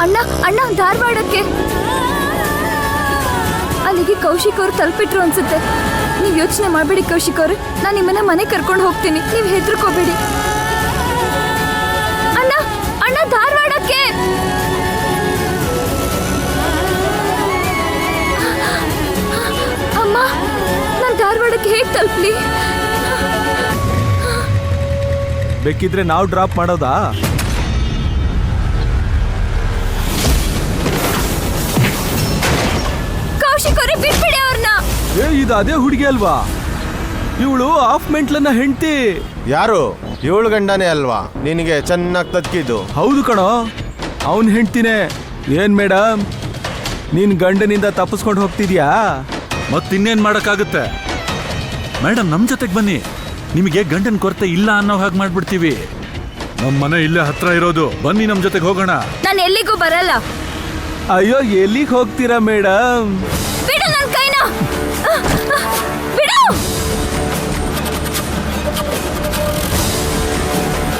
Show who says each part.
Speaker 1: ಅಣ್ಣ ಅಣ್ಣ ಧಾರವಾಡಕ್ಕೆ. ಅಲ್ಲಿಗೆ ಕೌಶಿಕ್ ಅವ್ರು ತಲುಪಿಟ್ರು ಅನ್ಸುತ್ತೆ. ನೀವ್ ಯೋಚನೆ ಮಾಡ್ಬೇಡಿ ಕೌಶಿಕ್ ಅವ್ರೆ, ನಾನು ನಿಮ್ಮನ್ನ ಮನೆ ಕರ್ಕೊಂಡು ಹೋಗ್ತೀನಿ, ನೀವ್ ಹೆದರ್ಕೋಬೇಡಿ. ಅಣ್ಣ ಅಣ್ಣ ಧಾರವಾಡಕ್ಕೆ. ಅಮ್ಮ ನಾನು ಧಾರವಾಡಕ್ಕೆ ಹೇಗ್ ತಲುಪ್ಲಿ?
Speaker 2: ಬೇಕಿದ್ರೆ ನಾವು ಡ್ರಾಪ್ ಮಾಡೋದಾ?
Speaker 1: ಕೌಶಿಕ್ ಅವ್ರೆ ಬಿಟ್ಬಿಡಿ ಅವ್ರನ್ನ.
Speaker 2: ಇದು ಅದೇ ಹುಡುಗಿ ಅಲ್ವಾ? ಇವಳು ಆಫ್ ಮೆಂಟ್ಲನ್ನ ಹೆಂಡ್ತಿ.
Speaker 3: ಯಾರು? ಇವಳು ಗಂಡನೇ ಅಲ್ವಾ ನಿನಗೆ ಚೆನ್ನಾಗಿ ತದ್ಕಿದ್ದು?
Speaker 2: ಹೌದು ಕಣೋ, ಅವನ್ ಹೆಂಡ್ತಿನೇ. ಏನ್ ಮೇಡಮ್, ನೀನ್ ಗಂಡನಿಂದ ತಪ್ಪಿಸ್ಕೊಂಡು ಹೋಗ್ತಿದ್ಯಾ?
Speaker 4: ಮತ್ತಿನ್ನೇನ್ ಮಾಡಕ್ಕಾಗುತ್ತೆ ಮೇಡಮ್, ನಮ್ ಜೊತೆಗೆ ಬನ್ನಿ. ನಿಮಗೆ ಗಂಡನ ಕೊರತೆ ಇಲ್ಲ ಅನ್ನೋ ಹಾಗೆ ಮಾಡ್ಬಿಡ್ತೀವಿ. ನಮ್ಮ ಮನೆ ಇಲ್ಲೇ ಹತ್ರ ಇರೋದು, ಬನ್ನಿ ನಮ್ ಜೊತೆಗೆ ಹೋಗೋಣ.
Speaker 1: ನಾನು ಎಲ್ಲಿಗೂ ಬರಲ್ಲ.
Speaker 2: ಅಯ್ಯೋ, ಎಲ್ಲಿಗೆ ಹೋಗ್ತೀರಾ ಮೇಡಮ್?
Speaker 1: ಬಿಡು ನನ್ನ